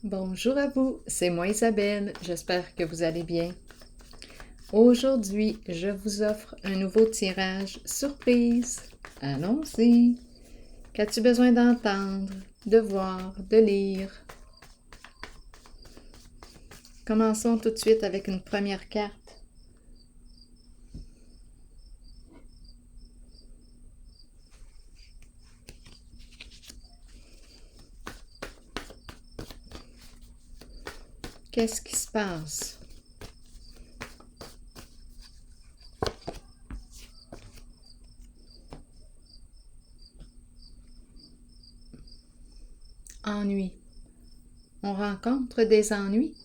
Bonjour à vous, c'est moi Isabelle, j'espère que vous allez bien. Aujourd'hui, je vous offre un nouveau tirage surprise. Allons-y! Qu'as-tu besoin d'entendre, de voir, de lire? Commençons tout de suite avec une première carte. Qu'est-ce qui se passe? Ennui. On rencontre des ennuis?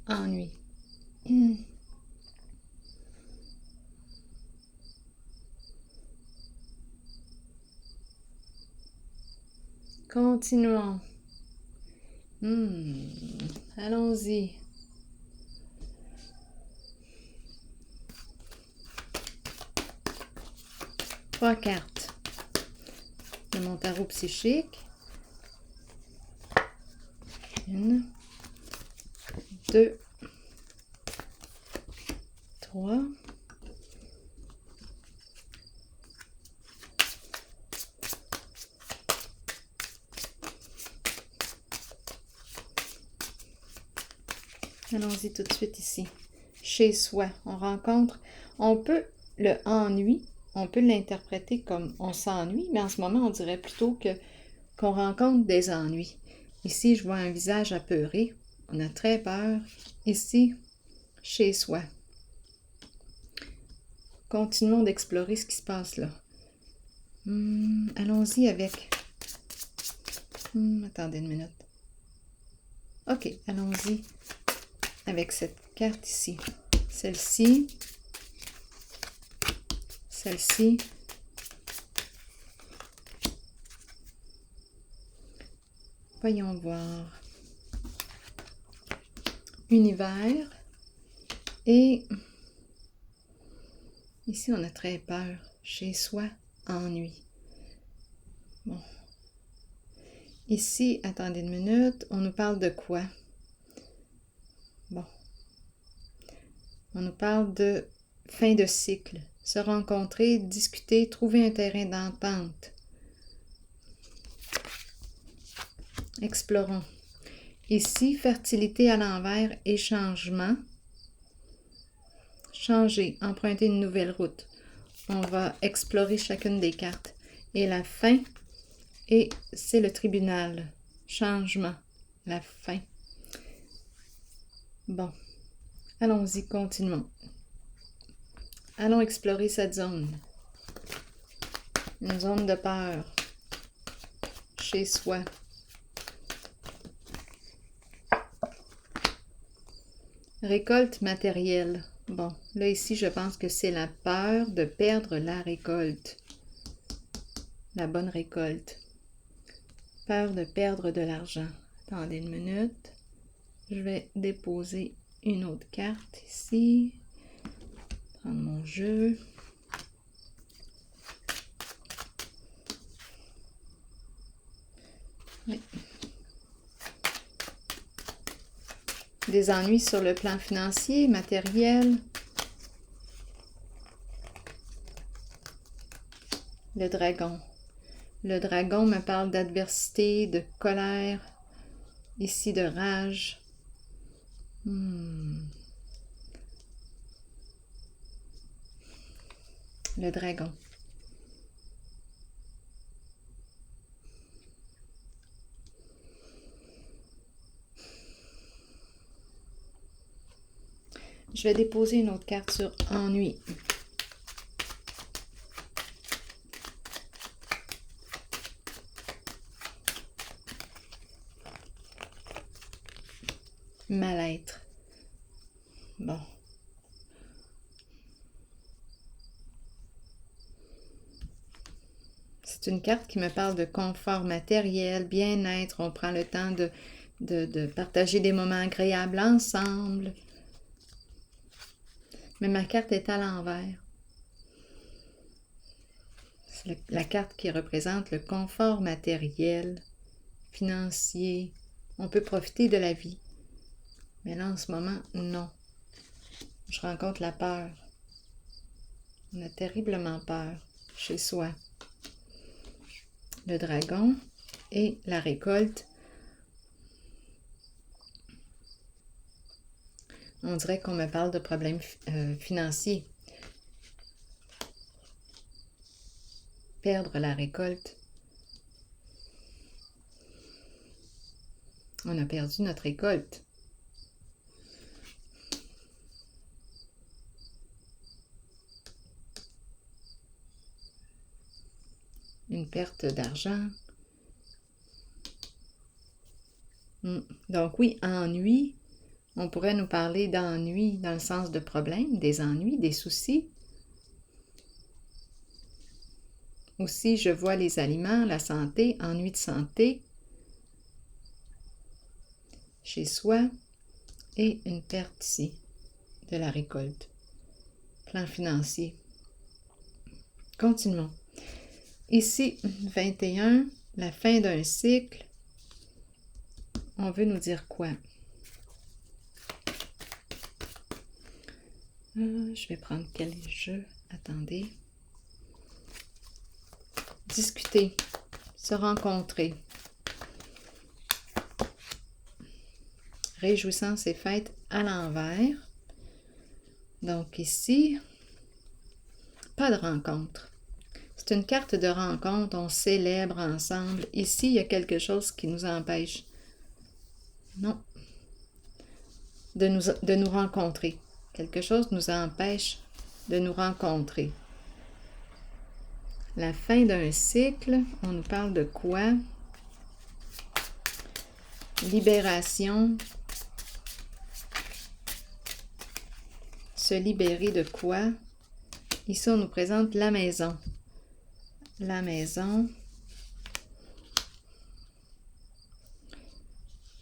Ennui. Continuons. Allons-y. Trois cartes de mon tarot psychique. 1, 2, 3. Allons-y tout de suite ici. Chez soi, le ennui, on peut l'interpréter comme on s'ennuie, mais en ce moment, on dirait plutôt qu'on rencontre des ennuis. Ici, je vois un visage apeuré. On a très peur. Ici, chez soi. Continuons d'explorer ce qui se passe là. Allons-y avec... attendez une minute. OK, allons-y avec cette carte ici. Celle-ci. Celle-ci. Voyons voir. Univers. Et ici, on a très peur. Chez soi, ennui. Bon. Ici, attendez une minute, on nous parle de quoi? Bon. On nous parle de fin de cycle. Se rencontrer, discuter, trouver un terrain d'entente. Explorons. Ici, fertilité à l'envers et changement. Changer, emprunter une nouvelle route. On va explorer chacune des cartes. Et la fin, et c'est le tribunal. Changement, la fin. Bon, allons-y, continuons. Allons explorer cette zone. Une zone de peur. Chez soi. Récolte matérielle. Bon, là ici, je pense que c'est la peur de perdre la récolte. La bonne récolte. Peur de perdre de l'argent. Attendez une minute. Je vais déposer une autre carte ici. Prendre mon jeu. Oui. Des ennuis sur le plan financier, matériel. Le dragon. Le dragon me parle d'adversité, de colère, ici de rage. Le dragon. Je vais déposer une autre carte sur ennui. Mal-être. Bon. C'est une carte qui me parle de confort matériel, bien-être. On prend le temps de partager des moments agréables ensemble. Mais ma carte est à l'envers. C'est la carte qui représente le confort matériel, financier, On peut profiter de la vie. Mais là, en ce moment, non. Je rencontre la peur. On a terriblement peur chez soi. Le dragon et la récolte. On dirait qu'on me parle de problèmes financiers. Perdre la récolte. On a perdu notre récolte. Une perte d'argent. Donc oui, ennui. On pourrait nous parler d'ennui dans le sens de problème, des ennuis, des soucis. Aussi, je vois les aliments, la santé, ennui de santé chez soi et une perte ici de la récolte. Plan financier. Continuons. Ici, 21, la fin d'un cycle. On veut nous dire quoi? Je vais prendre quel jeu? Attendez. Discuter. Se rencontrer. Réjouissance et fête à l'envers. Donc ici, pas de rencontre. C'est une carte de rencontre, on célèbre ensemble. Ici, il y a quelque chose qui nous empêche. Non. De nous rencontrer. Quelque chose nous empêche de nous rencontrer. La fin d'un cycle, on nous parle de quoi? Libération. Se libérer de quoi? Ici, on nous présente la maison. La maison.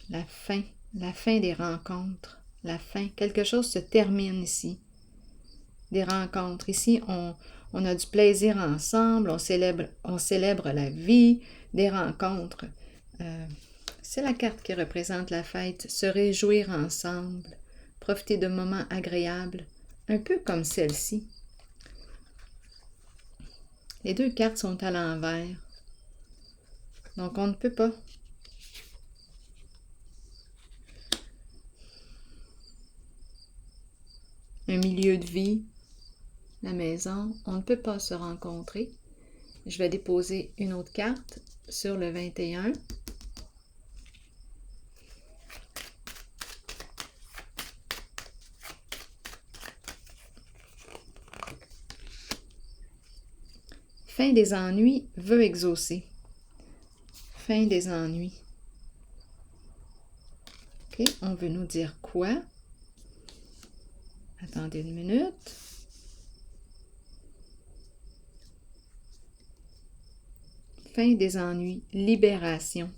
La fin des rencontres. La fin. Quelque chose se termine ici. Des rencontres. Ici, on a du plaisir ensemble, on célèbre la vie, des rencontres. C'est la carte qui représente la fête. Se réjouir ensemble, profiter de moments agréables, un peu comme celle-ci. Les deux cartes sont à l'envers. Donc, on ne peut pas. Un milieu de vie, la maison, on ne peut pas se rencontrer. Je vais déposer une autre carte sur le 21. Fin des ennuis veut exaucer. Fin des ennuis. OK, on veut nous dire quoi? Attendez une minute. Fin des ennuis, libération.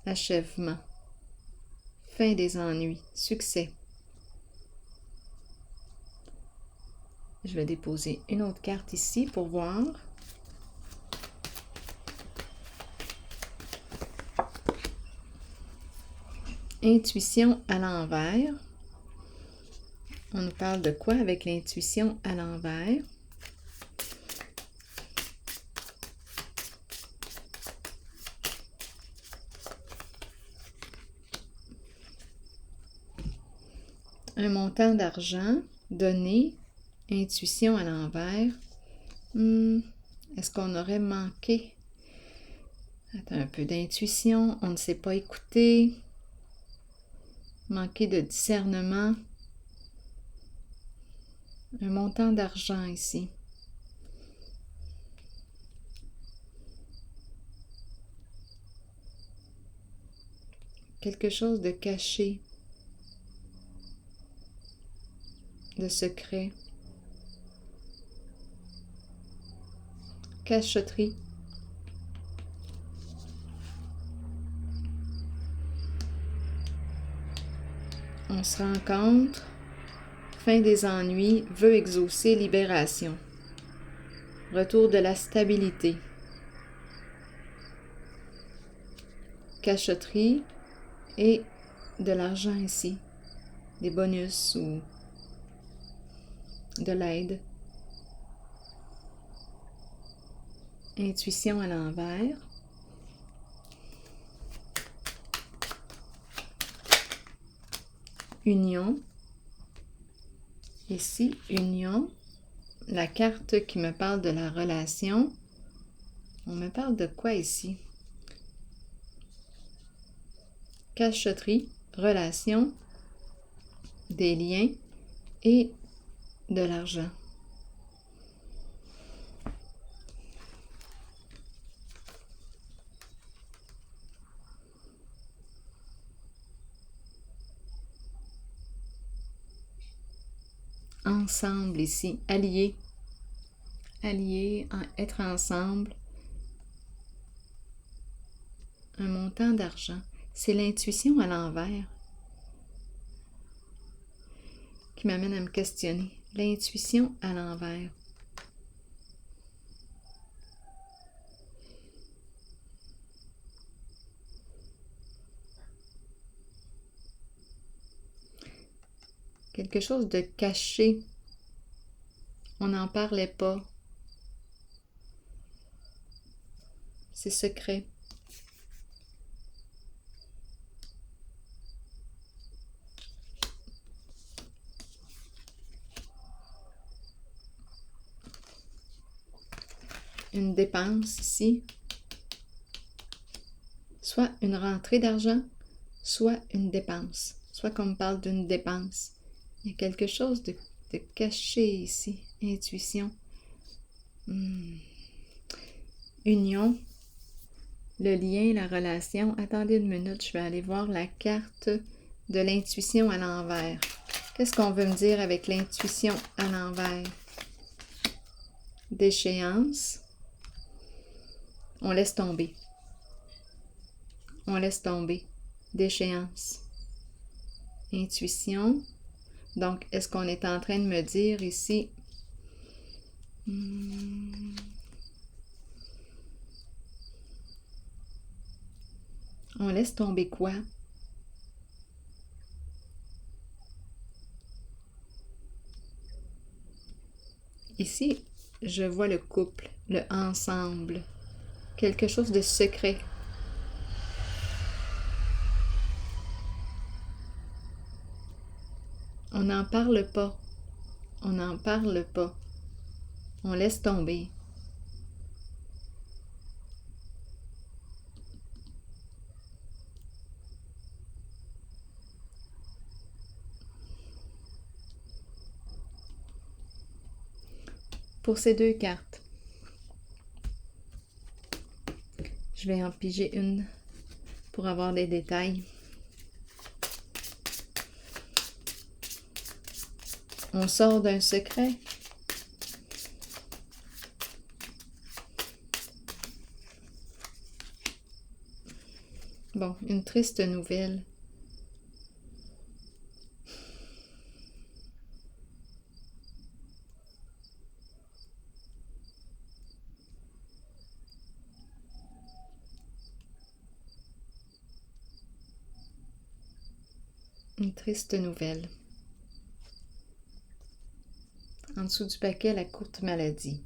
Achèvement. Fin des ennuis, succès. Je vais déposer une autre carte ici pour voir. Intuition à l'envers. On nous parle de quoi avec l'intuition à l'envers? Un montant d'argent donné, intuition à l'envers. Est-ce qu'on aurait manqué? Attends, un peu d'intuition, on ne s'est pas écouté. Manquer de discernement. Un montant d'argent ici. Quelque chose de caché. De secret. Cachotterie. On se rencontre. Fin des ennuis, veut exaucer, libération. Retour de la stabilité. cachotterie et de l'argent ici, des bonus ou de l'aide. Intuition à l'envers. Union. Ici, union. La carte qui me parle de la relation. On me parle de quoi ici? Cachotterie, relation, des liens et de l'argent. Ensemble ici, alliés. Alliés, être ensemble. Un montant d'argent. C'est l'intuition à l'envers qui m'amène à me questionner. L'intuition à l'envers. Quelque chose de caché. On n'en parlait pas. C'est secret. Une dépense ici. Soit une rentrée d'argent, soit une dépense. Soit qu'on me parle d'une dépense. Il y a quelque chose de caché ici. Intuition. Union. Le lien, la relation. Attendez une minute, je vais aller voir la carte de l'intuition à l'envers. Qu'est-ce qu'on veut me dire avec l'intuition à l'envers? Déchéance. On laisse tomber. On laisse tomber. Déchéance. Intuition. Donc, est-ce qu'on est en train de me dire ici... On laisse tomber quoi? Ici, je vois le couple, le ensemble. Quelque chose de secret. On n'en parle pas. On n'en parle pas. On laisse tomber. Pour ces deux cartes, je vais en piger une pour avoir des détails. On sort d'un secret. Bon, une triste nouvelle. Une triste nouvelle. En dessous du paquet, la courte maladie.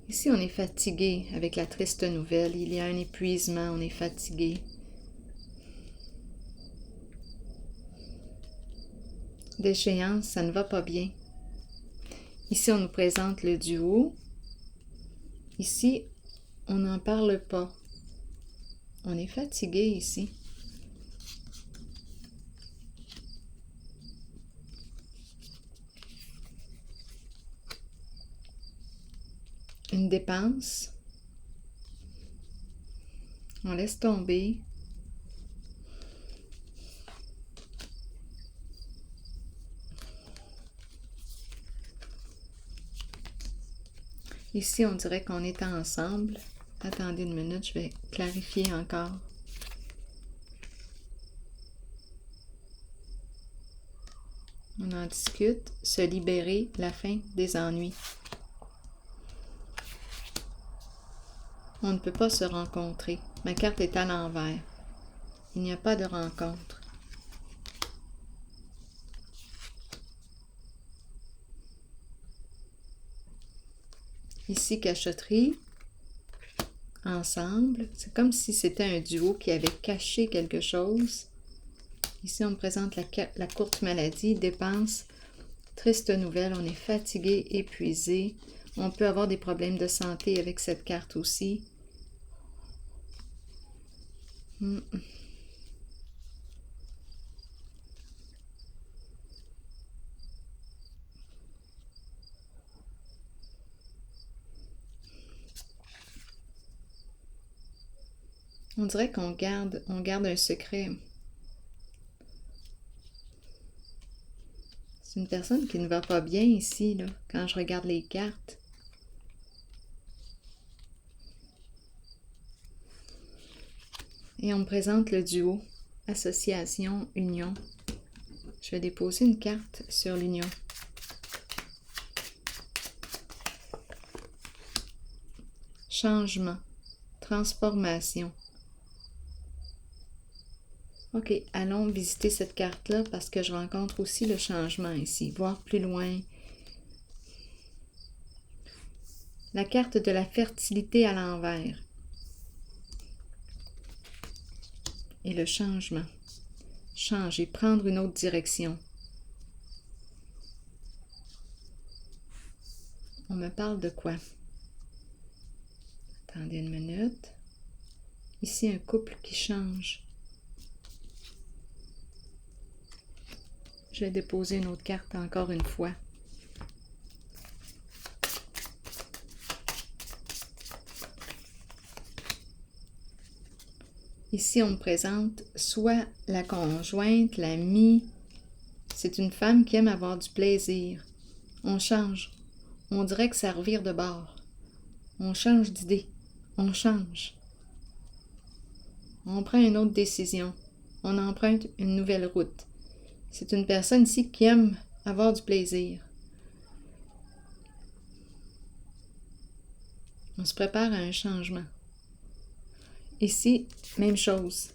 Ici, on est fatigué avec la triste nouvelle. Il y a un épuisement, on est fatigué. D'échéance, ça ne va pas bien. Ici, on nous présente le duo. Ici, on n'en parle pas. On est fatigué ici. Une dépense. On laisse tomber. Ici, on dirait qu'on est ensemble. Attendez une minute, je vais clarifier encore. On en discute. Se libérer, la fin des ennuis. On ne peut pas se rencontrer. Ma carte est à l'envers. Il n'y a pas de rencontre. Ici, cachotterie. Ensemble. C'est comme si c'était un duo qui avait caché quelque chose. Ici, on me présente la courte maladie, dépenses, triste nouvelle, on est fatigué, épuisé. On peut avoir des problèmes de santé avec cette carte aussi. On dirait qu'on garde un secret. C'est une personne qui ne va pas bien ici, là, quand je regarde les cartes. Et on me présente le duo, association, union. Je vais déposer une carte sur l'union. Changement, transformation. OK, allons visiter cette carte-là parce que je rencontre aussi le changement ici. Voir plus loin. La carte de la fertilité à l'envers. Et le changement. Changer, prendre une autre direction. On me parle de quoi? Attendez une minute. Ici, un couple qui change. Je vais déposer une autre carte encore une fois. Ici, on me présente soit la conjointe, l'amie. C'est une femme qui aime avoir du plaisir. On change. On dirait que ça revire de bord. On change d'idée. On change. On prend une autre décision. On emprunte une nouvelle route. C'est une personne ici qui aime avoir du plaisir. On se prépare à un changement. Ici, même chose.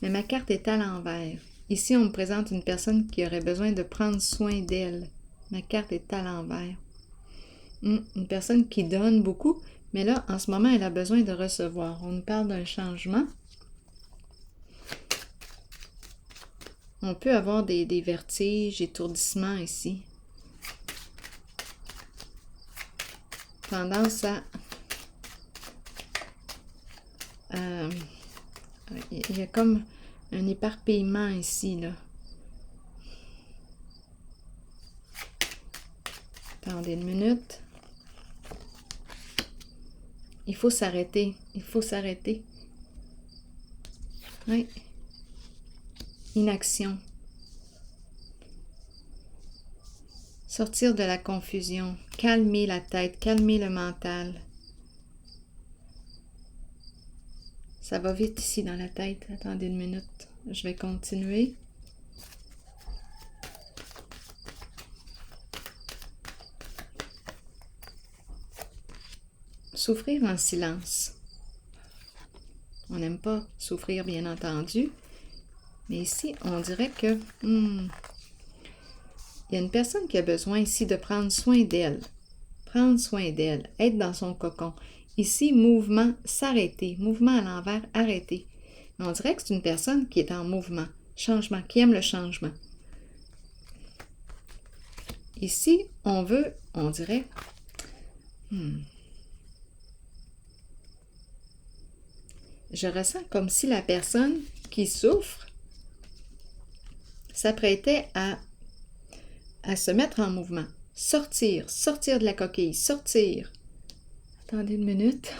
Mais ma carte est à l'envers. Ici, on me présente une personne qui aurait besoin de prendre soin d'elle. Ma carte est à l'envers. Une personne qui donne beaucoup, mais là, en ce moment, elle a besoin de recevoir. On nous parle d'un changement. On peut avoir des vertiges, étourdissements ici. Tendance à... il y a comme un éparpillement ici, là. Attendez une minute. Il faut s'arrêter. Il faut s'arrêter. Oui. Inaction. Sortir de la confusion. Calmer la tête. Calmer le mental. Ça va vite ici dans la tête. Attendez une minute. Je vais continuer. Souffrir en silence. On n'aime pas souffrir, bien entendu. Mais ici, on dirait que... il y a une personne qui a besoin ici de prendre soin d'elle. Prendre soin d'elle. Être dans son cocon. Ici, mouvement, s'arrêter. Mouvement à l'envers, arrêter. Mais on dirait que c'est une personne qui est en mouvement. Changement, qui aime le changement. Ici, on veut, on dirait... Je ressens comme si la personne qui souffre s'apprêtait à se mettre en mouvement. Sortir de la coquille, sortir. Attendez une minute,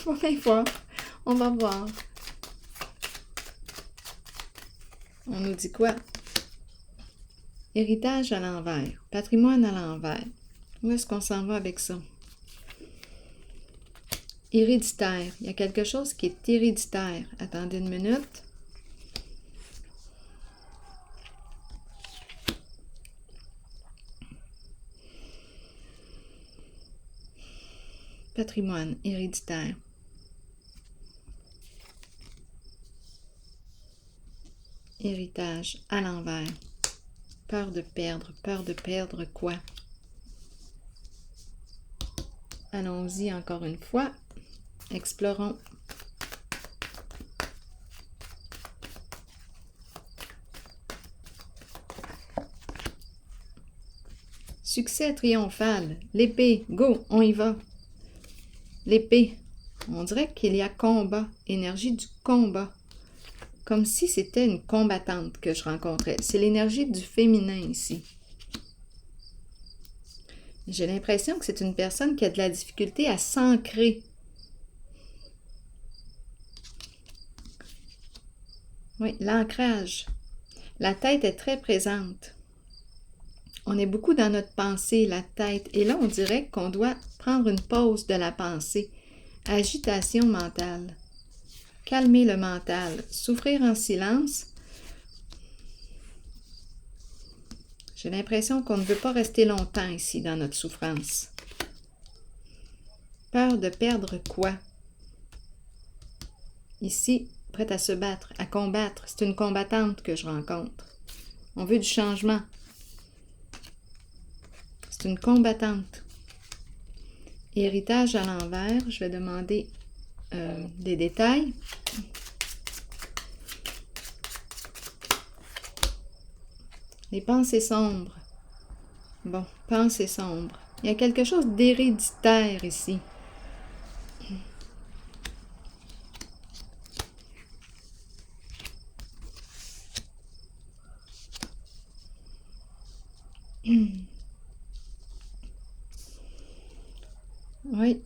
on va bien voir. On va voir. On nous dit quoi? Héritage à l'envers, patrimoine à l'envers. Où est-ce qu'on s'en va avec ça? Héréditaire. Il y a quelque chose qui est héréditaire. Attendez une minute. Patrimoine héréditaire. Héritage à l'envers. Peur de perdre quoi? Allons-y encore une fois. Explorons. Succès triomphal. L'épée. Go, on y va. L'épée. On dirait qu'il y a combat. Énergie du combat. Comme si c'était une combattante que je rencontrais. C'est l'énergie du féminin ici. J'ai l'impression que c'est une personne qui a de la difficulté à s'ancrer. Oui, l'ancrage. La tête est très présente. On est beaucoup dans notre pensée, la tête. Et là, on dirait qu'on doit prendre une pause de la pensée. Agitation mentale. Calmer le mental. Souffrir en silence. J'ai l'impression qu'on ne veut pas rester longtemps ici dans notre souffrance. Peur de perdre quoi? Ici, prête à se battre, à combattre. C'est une combattante que je rencontre. On veut du changement. C'est une combattante. Héritage à l'envers. Je vais demander des détails. Les pensées sombres. Bon, pensées sombres. Il y a quelque chose d'héréditaire ici. Oui.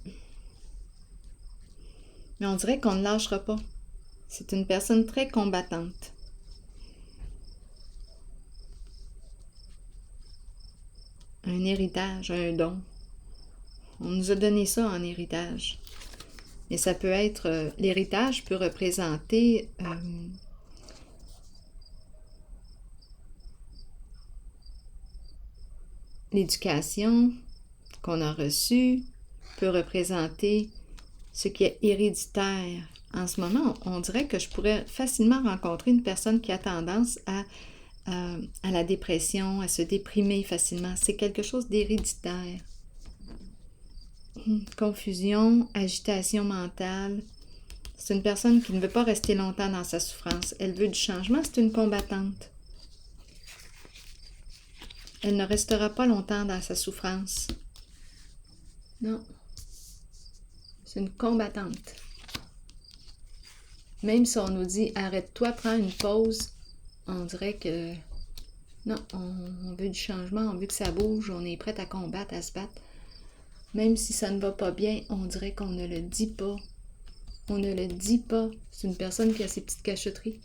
Mais on dirait qu'on ne lâchera pas. C'est une personne très combattante. Un héritage, un don. On nous a donné ça en héritage. Et ça peut être... l'héritage peut représenter... l'éducation qu'on a reçue, peut représenter ce qui est héréditaire. En ce moment, on dirait que je pourrais facilement rencontrer une personne qui a tendance à la dépression, à se déprimer facilement. C'est quelque chose d'héréditaire. Confusion, agitation mentale. C'est une personne qui ne veut pas rester longtemps dans sa souffrance. Elle veut du changement, c'est une combattante. Elle ne restera pas longtemps dans sa souffrance. Non. C'est une combattante. Même si on nous dit « arrête-toi, prends une pause », on dirait que non, on veut du changement, on veut que ça bouge, on est prêt à combattre, à se battre. Même si ça ne va pas bien, on dirait qu'on ne le dit pas. On ne le dit pas. C'est une personne qui a ses petites cachotteries.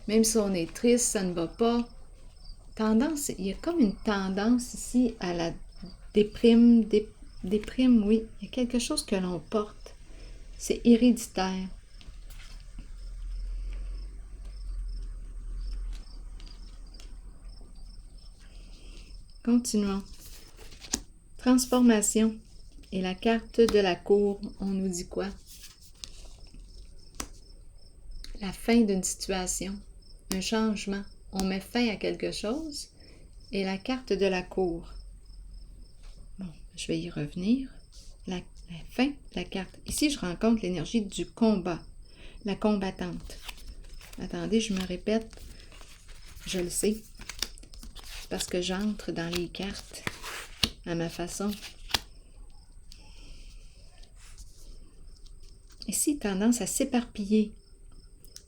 Même si on est triste, ça ne va pas. Tendance, il y a comme une tendance ici à la déprime, déprime, oui. Il y a quelque chose que l'on porte. C'est héréditaire. Continuons. Transformation. Et la carte de la cour, on nous dit quoi? La fin d'une situation, un changement. On met fin à quelque chose. Et la carte de la cour. Bon, je vais y revenir. La fin, la carte. Ici, je rencontre l'énergie du combat. La combattante. Attendez, je me répète. Je le sais. Parce que j'entre dans les cartes à ma façon. Ici, tendance à s'éparpiller.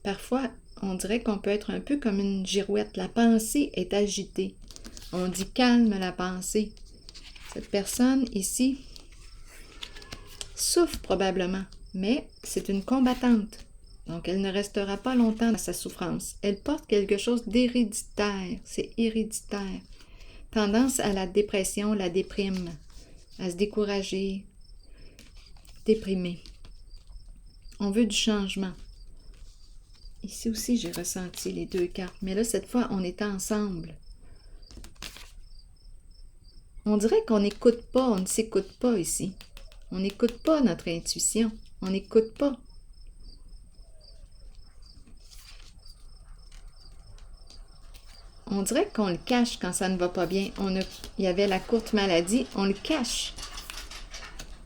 Parfois, on dirait qu'on peut être un peu comme une girouette. La pensée est agitée. On dit calme la pensée. Cette personne ici souffre probablement, mais c'est une combattante. Donc, elle ne restera pas longtemps dans sa souffrance. Elle porte quelque chose d'héréditaire. C'est héréditaire. Tendance à la dépression, la déprime, à se décourager, déprimer. On veut du changement. Ici aussi, j'ai ressenti les deux cartes, mais là, cette fois, on est ensemble. On dirait qu'on n'écoute pas, on ne s'écoute pas ici. On n'écoute pas notre intuition. On n'écoute pas. On dirait qu'on le cache quand ça ne va pas bien. Il y avait la courte maladie, on le cache.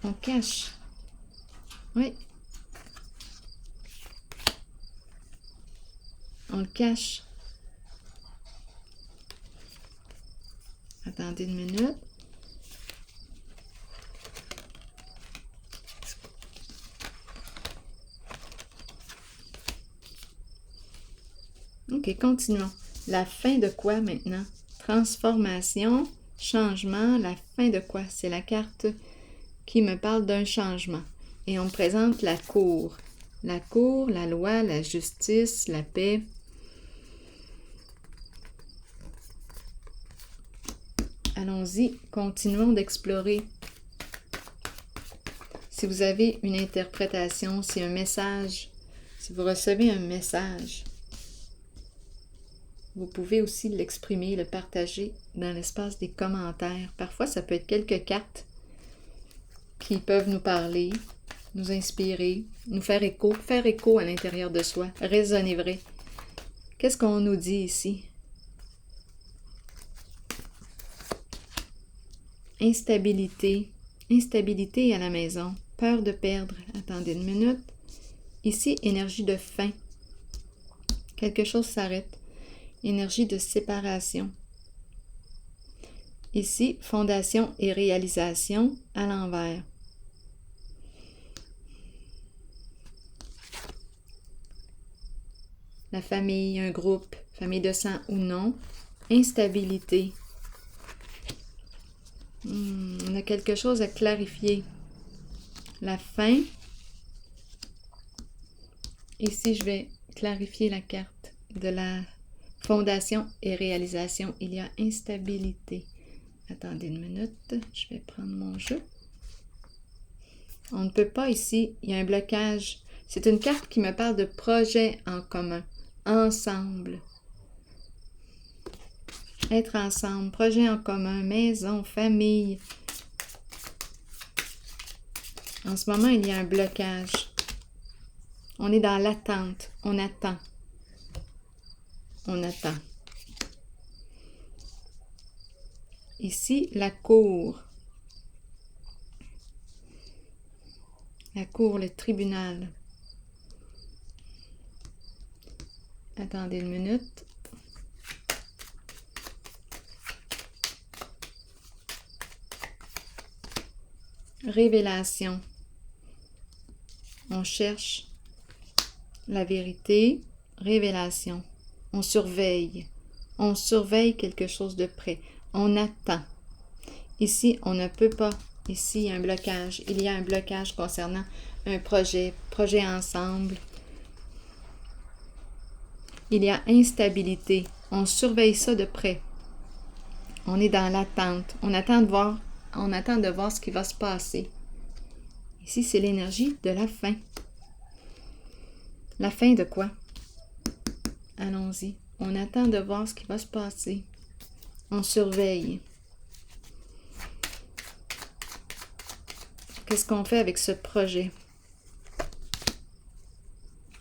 On cache. Oui. On le cache. Attendez une minute. OK, continuons. La fin de quoi maintenant? Transformation, changement, la fin de quoi? C'est la carte qui me parle d'un changement. Et on me présente la cour. La cour, la loi, la justice, la paix. Allons-y, continuons d'explorer. Si vous avez une interprétation, si un message, si vous recevez un message, vous pouvez aussi l'exprimer, le partager dans l'espace des commentaires. Parfois, ça peut être quelques cartes qui peuvent nous parler, nous inspirer, nous faire écho à l'intérieur de soi, résonner vrai. Qu'est-ce qu'on nous dit ici? Instabilité. Instabilité à la maison. Peur de perdre. Attendez une minute. Ici, énergie de fin. Quelque chose s'arrête. Énergie de séparation. Ici, fondation et réalisation à l'envers. La famille, un groupe, famille de sang ou non. Instabilité. On a quelque chose à clarifier. La fin. Ici, je vais clarifier la carte de la fondation et réalisation. Il y a instabilité. Attendez une minute, je vais prendre mon jeu. On ne peut pas ici, il y a un blocage. C'est une carte qui me parle de projet en commun, ensemble. Être ensemble, projet en commun, maison, famille. En ce moment, il y a un blocage. On est dans l'attente, on attend. On attend. Ici, la cour. La cour, le tribunal. Attendez une minute. Révélation. On cherche la vérité. Révélation. On surveille. On surveille quelque chose de près. On attend. Ici, on ne peut pas. Ici, il y a un blocage. Il y a un blocage concernant un projet ensemble. Il y a instabilité. On surveille ça de près. On est dans l'attente. On attend de voir ce qui va se passer. Ici, c'est l'énergie de la fin. La fin de quoi? Allons-y. On attend de voir ce qui va se passer. On surveille. Qu'est-ce qu'on fait avec ce projet?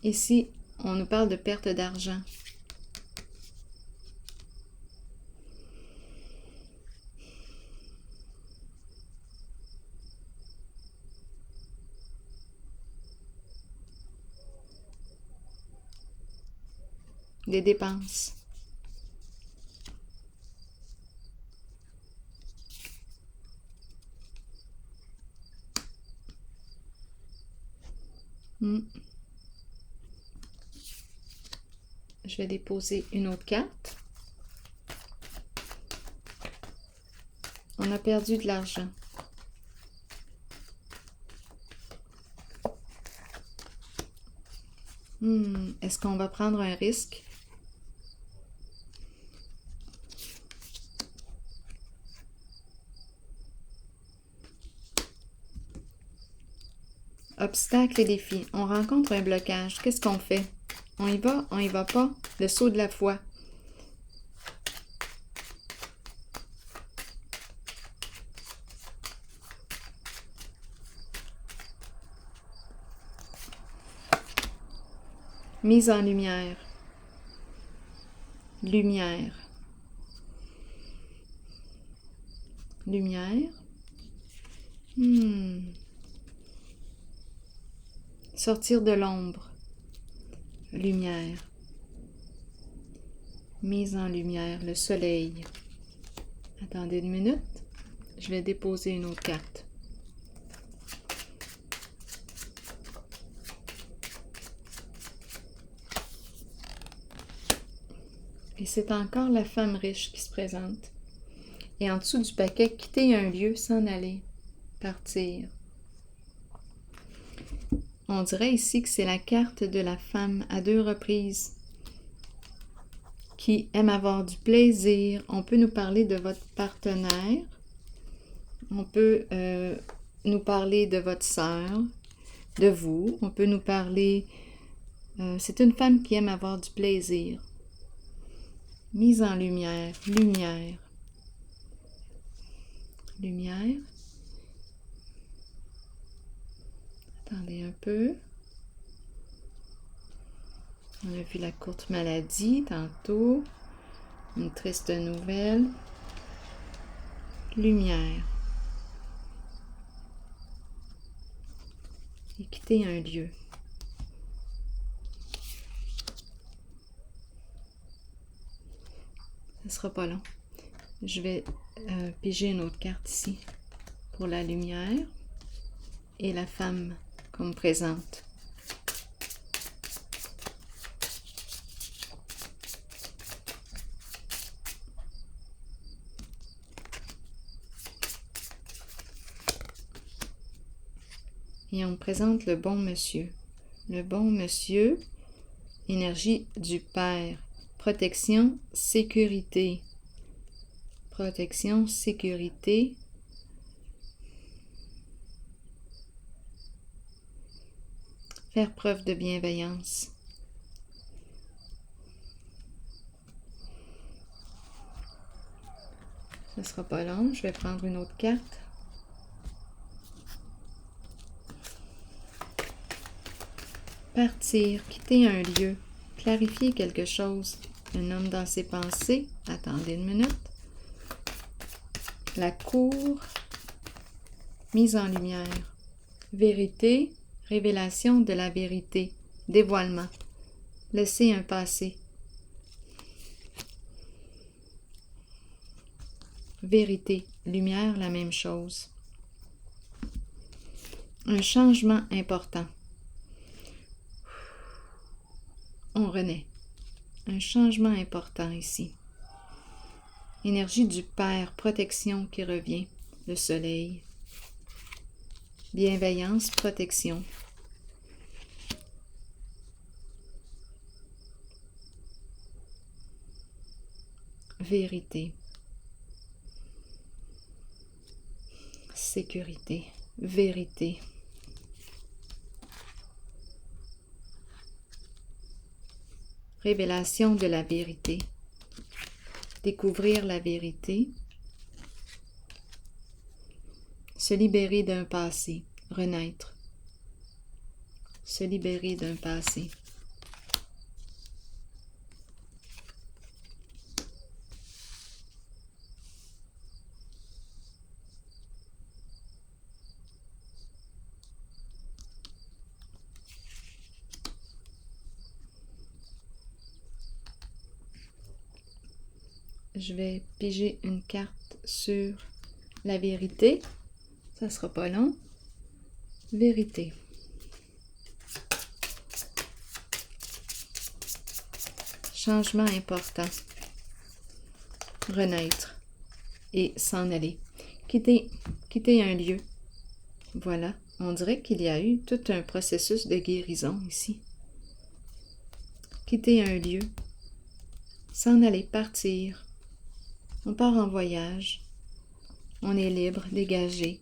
Ici, on nous parle de perte d'argent. Des dépenses. Je vais déposer une autre carte. On a perdu de l'argent. Est-ce qu'on va prendre un risque? Obstacles et défis. On rencontre un blocage. Qu'est-ce qu'on fait? On y va? On y va pas? Le saut de la foi. Mise en lumière. Lumière. Lumière. Sortir de l'ombre. Lumière. Mise en lumière. Le soleil. Attendez une minute. Je vais déposer une autre carte. Et c'est encore la femme riche qui se présente. Et en dessous du paquet, quitter un lieu, s'en aller, partir. On dirait ici que c'est la carte de la femme à 2 reprises qui aime avoir du plaisir. On peut nous parler de votre partenaire. On peut nous parler de votre sœur, de vous. On peut nous parler... c'est une femme qui aime avoir du plaisir. Mise en lumière, lumière. Lumière. Attendez un peu. On a vu la courte maladie tantôt. Une triste nouvelle. Lumière. Et quitter un lieu. Ce ne sera pas long. Je vais piger une autre carte ici pour la lumière et la femme qu'on me présente. Et on me présente le bon monsieur. Le bon monsieur, énergie du Père. Protection, sécurité. Protection, sécurité. Faire preuve de bienveillance. Ce ne sera pas long. Je vais prendre une autre carte. Partir, quitter un lieu, clarifier quelque chose. Un homme dans ses pensées. Attendez une minute. La cour, mise en lumière. Vérité, révélation de la vérité. Dévoilement. Laisser un passé. Vérité, lumière, la même chose. Un changement important. On renaît. Un changement important ici. Énergie du Père, protection qui revient. Le soleil. Bienveillance, protection. Vérité. Sécurité. Vérité. Révélation de la vérité. Découvrir la vérité. Se libérer d'un passé. Renaître. Se libérer d'un passé. Je vais piger une carte sur la vérité. Ça sera pas long. Vérité. Changement important. Renaître. Et s'en aller. Quitter un lieu. Voilà. On dirait qu'il y a eu tout un processus de guérison ici. Quitter un lieu. S'en aller, partir. On part en voyage. On est libre, dégagé.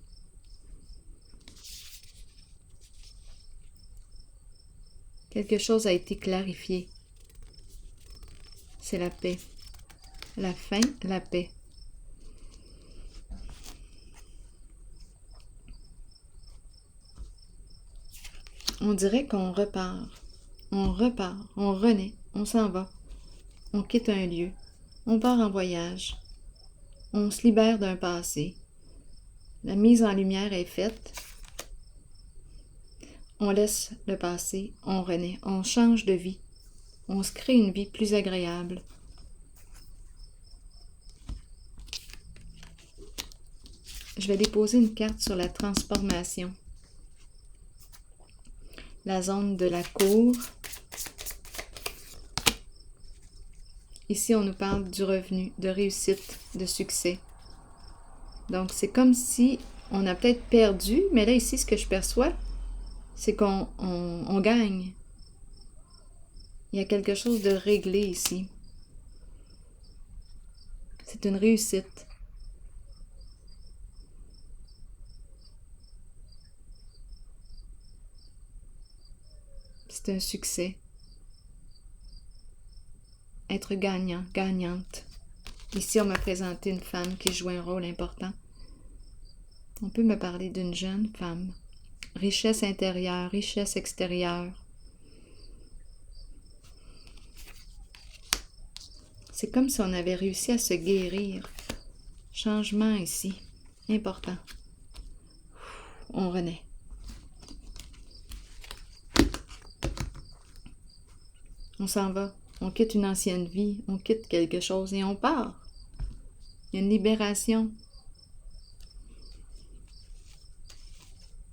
Quelque chose a été clarifié. C'est la paix. La fin, la paix. On dirait qu'on repart. On repart, on renaît, on s'en va. On quitte un lieu. On part en voyage. On se libère d'un passé. La mise en lumière est faite. On laisse le passé, on renaît, on change de vie. On se crée une vie plus agréable. Je vais déposer une carte sur la transformation. La zone de la cour. Ici, on nous parle du revenu, de réussite, de succès. Donc, c'est comme si on a peut-être perdu, mais là, ici, ce que je perçois, c'est qu'on gagne. Il y a quelque chose de réglé ici. C'est une réussite. C'est un succès. Être gagnant, gagnante. Ici, on m'a présenté une femme qui joue un rôle important. On peut me parler d'une jeune femme. Richesse intérieure, richesse extérieure. C'est comme si on avait réussi à se guérir. Changement ici. Important. On renaît. On s'en va. On quitte une ancienne vie. On quitte quelque chose et on part. Il y a une libération.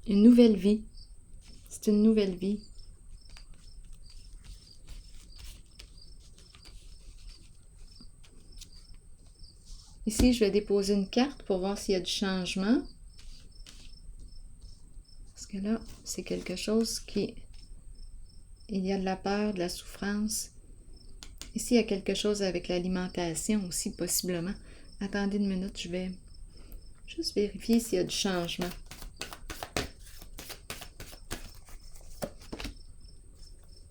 Une nouvelle vie. C'est une nouvelle vie. Ici, je vais déposer une carte pour voir s'il y a du changement. Parce que là, c'est quelque chose qui... Il y a de la peur, de la souffrance. Ici, il y a quelque chose avec l'alimentation aussi, possiblement. Attendez une minute, je vais juste vérifier s'il y a du changement.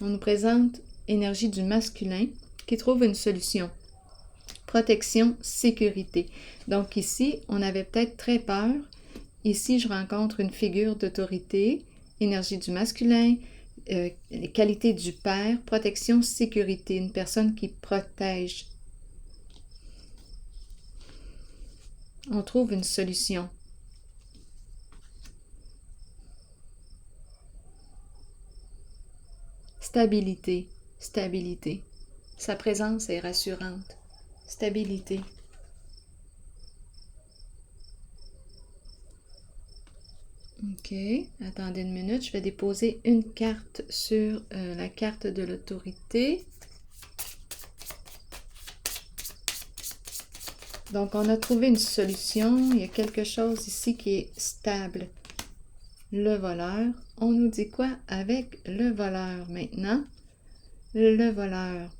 On nous présente énergie du masculin qui trouve une solution. Protection, sécurité. Donc ici, on avait peut-être très peur. Ici, je rencontre une figure d'autorité, énergie du masculin, les qualités du père, protection, sécurité, une personne qui protège. On trouve une solution. Stabilité, stabilité. Sa présence est rassurante. Stabilité. OK, attendez une minute, je vais déposer une carte sur la carte de l'autorité. Donc, on a trouvé une solution. Il y a quelque chose ici qui est stable. Le voleur. On nous dit quoi avec le voleur maintenant? Le voleur.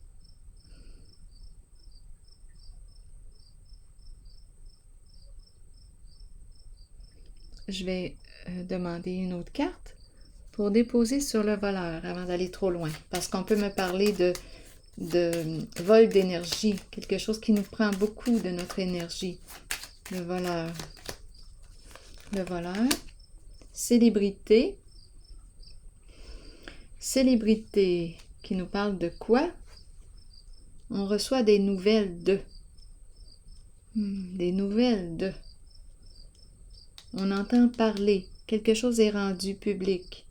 Je vais demander une autre carte pour déposer sur le voleur avant d'aller trop loin. Parce qu'on peut me parler de vol d'énergie, quelque chose qui nous prend beaucoup de notre énergie. Le voleur. Le voleur. Célébrité. Célébrité qui nous parle de quoi? On reçoit des nouvelles de. Des nouvelles de. On entend parler. Quelque chose est rendu public.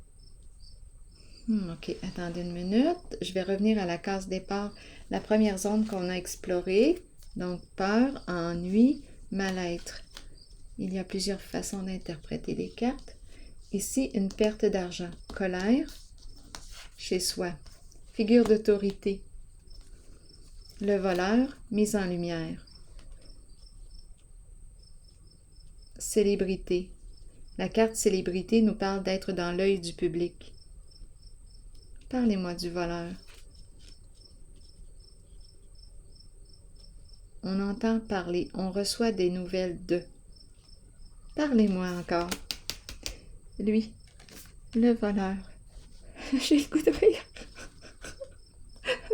OK, attendez une minute. Je vais revenir à la case départ. La première zone qu'on a explorée. Donc, peur, ennui, mal-être. Il y a plusieurs façons d'interpréter les cartes. Ici, une perte d'argent. Colère, chez soi. Figure d'autorité. Le voleur, mise en lumière. Célébrité. La carte célébrité nous parle d'être dans l'œil du public. Parlez-moi du voleur. On entend parler, on reçoit des nouvelles de. Parlez-moi encore. Lui, le voleur. J'ai le goût de rire.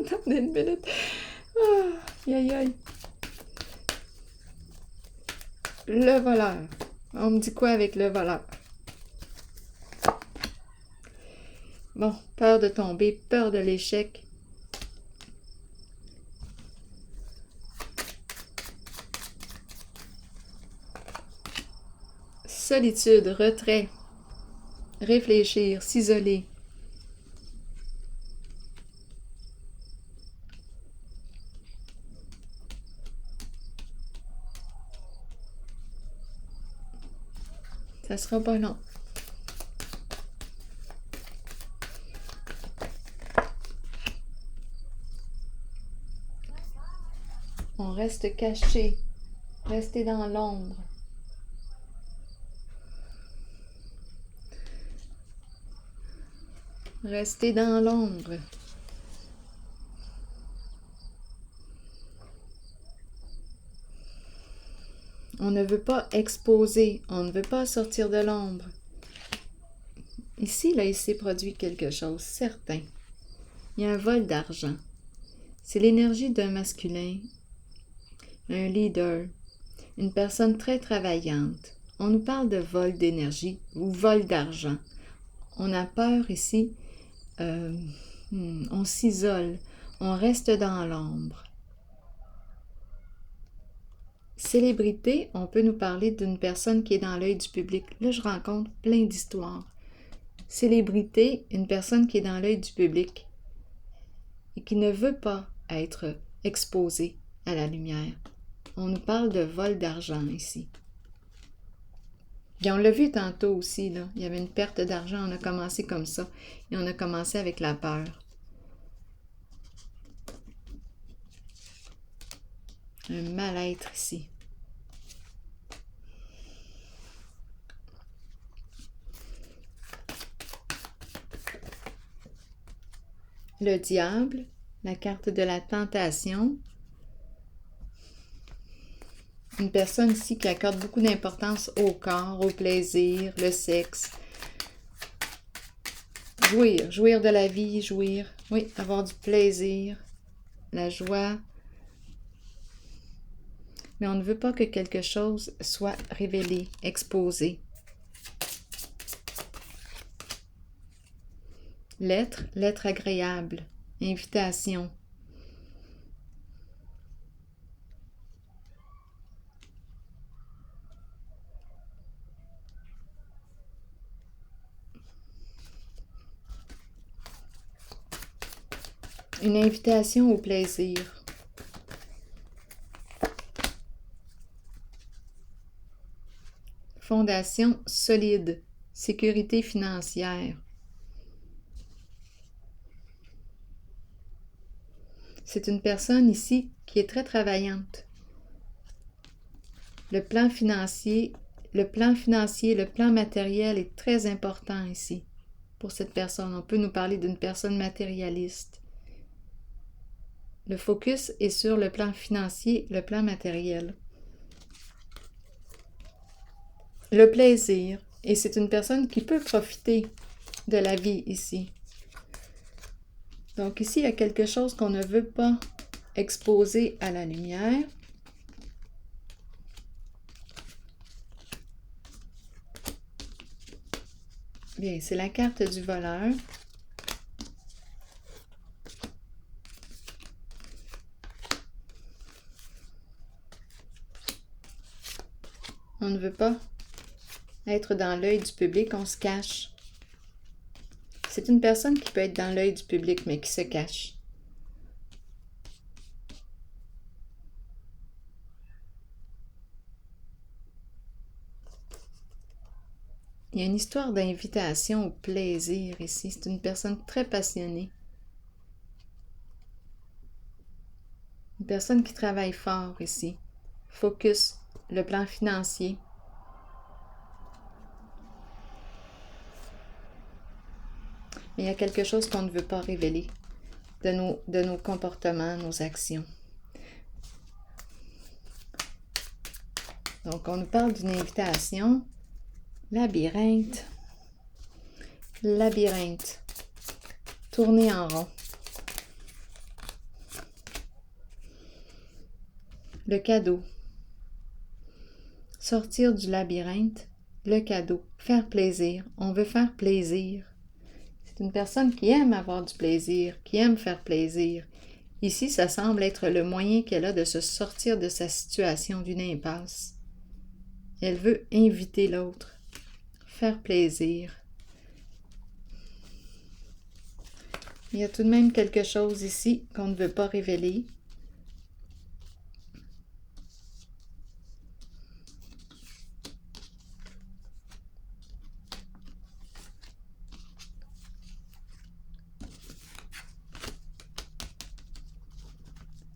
Attendez une minute. Ah, aïe, aïe. Le voleur. On me dit quoi avec le voleur? Bon, peur de tomber, peur de l'échec. Solitude, retrait, réfléchir, s'isoler. Ça sera pas long. On reste caché, rester dans l'ombre. Rester dans l'ombre. On ne veut pas exposer, on ne veut pas sortir de l'ombre. Ici, là, il s'est produit quelque chose, certain. Il y a un vol d'argent. C'est l'énergie d'un masculin, un leader, une personne très travaillante. On nous parle de vol d'énergie ou vol d'argent. On a peur ici, on s'isole, on reste dans l'ombre. Célébrité, on peut nous parler d'une personne qui est dans l'œil du public. Là, je rencontre plein d'histoires. Célébrité, une personne qui est dans l'œil du public et qui ne veut pas être exposée à la lumière. On nous parle de vol d'argent ici. Et on l'a vu tantôt aussi, là. Il y avait une perte d'argent, on a commencé comme ça. Et on a commencé avec la peur. Un mal-être ici. Le diable, la carte de la tentation. Une personne ici qui accorde beaucoup d'importance au corps, au plaisir, le sexe. Jouir de la vie, jouir. Oui, avoir du plaisir, la joie. Mais on ne veut pas que quelque chose soit révélé, exposé. L'être agréable, invitation. Une invitation au plaisir. Fondation solide, sécurité financière. C'est une personne ici qui est très travaillante. Le plan financier, le plan matériel est très important ici pour cette personne. On peut nous parler d'une personne matérialiste. Le focus est sur le plan financier, le plan matériel. Le plaisir, et c'est une personne qui peut profiter de la vie ici. Donc ici, il y a quelque chose qu'on ne veut pas exposer à la lumière. Bien, c'est la carte du voleur. On ne veut pas être dans l'œil du public, on se cache. C'est une personne qui peut être dans l'œil du public, mais qui se cache. Il y a une histoire d'invitation au plaisir ici. C'est une personne très passionnée. Une personne qui travaille fort ici. Focus, le plan financier. Mais il y a quelque chose qu'on ne veut pas révéler de nos comportements, nos actions. Donc, on nous parle d'une invitation. Labyrinthe. Labyrinthe. Tourner en rond. Le cadeau. Sortir du labyrinthe, le cadeau. Faire plaisir. On veut faire plaisir. C'est une personne qui aime avoir du plaisir, qui aime faire plaisir. Ici, ça semble être le moyen qu'elle a de se sortir de sa situation d'une impasse. Elle veut inviter l'autre, faire plaisir. Il y a tout de même quelque chose ici qu'on ne veut pas révéler.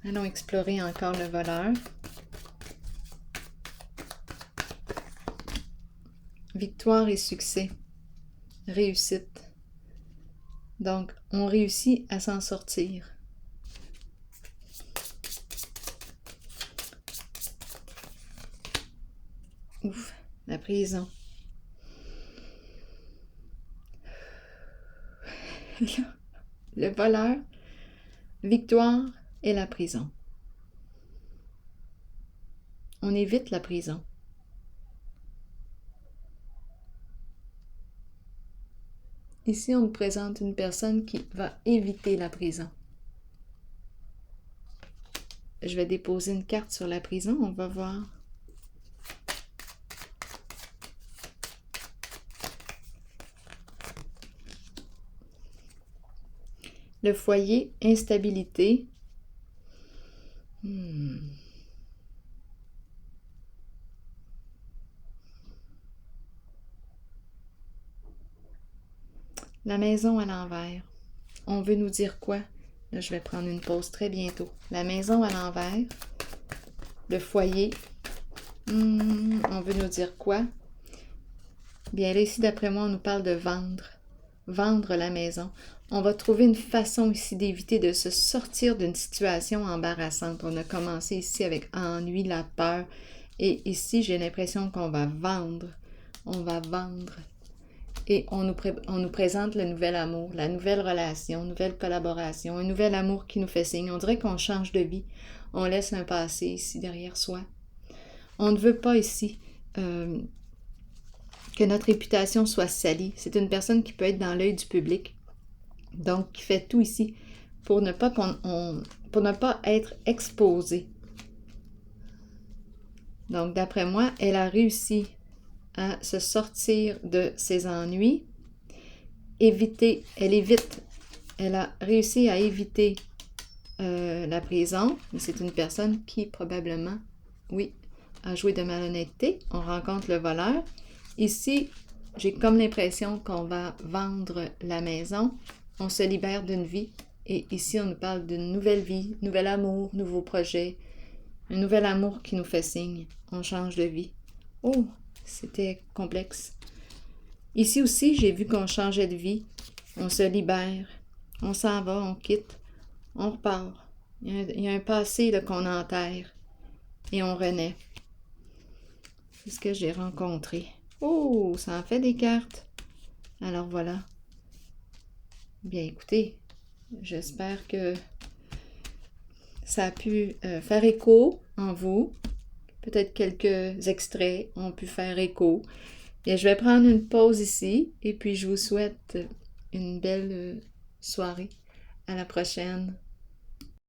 Allons explorer encore le voleur. Victoire et succès. Réussite. Donc, on réussit à s'en sortir. Ouf, la prison. Le voleur, victoire et la prison. On évite la prison. Ici, on nous présente une personne qui va éviter la prison. Je vais déposer une carte sur la prison, on va voir. Le foyer, instabilité. La maison à l'envers. On veut nous dire quoi? Là, je vais prendre une pause très bientôt. La maison à l'envers. Le foyer. On veut nous dire quoi? Bien là, ici, d'après moi, on nous parle de vendre. Vendre la maison. On va trouver une façon ici d'éviter de se sortir d'une situation embarrassante. On a commencé ici avec ennui, la peur. Et ici, j'ai l'impression qu'on va vendre. On va vendre. Et on nous présente le nouvel amour, la nouvelle relation, nouvelle collaboration, un nouvel amour qui nous fait signe. On dirait qu'on change de vie. On laisse un passé ici derrière soi. On ne veut pas ici que notre réputation soit salie. C'est une personne qui peut être dans l'œil du public. Donc, qui fait tout ici pour ne pas être exposée. Donc, d'après moi, elle a réussi à se sortir de ses ennuis, elle a réussi à éviter la prison, mais c'est une personne qui probablement, oui, a joué de malhonnêteté. On rencontre le voleur. Ici, j'ai comme l'impression qu'on va vendre la maison, on se libère d'une vie, et ici on nous parle d'une nouvelle vie, nouvel amour, nouveau projet, un nouvel amour qui nous fait signe, on change de vie. Oh! C'était complexe. Ici aussi, j'ai vu qu'on changeait de vie. On se libère. On s'en va, on quitte. On repart. Il y a un passé qu'on enterre. Et on renaît. C'est ce que j'ai rencontré. Oh, ça en fait des cartes. Alors voilà. Bien écoutez, j'espère que ça a pu faire écho en vous. Peut-être quelques extraits ont pu faire écho. Bien, je vais prendre une pause ici et puis je vous souhaite une belle soirée. À la prochaine.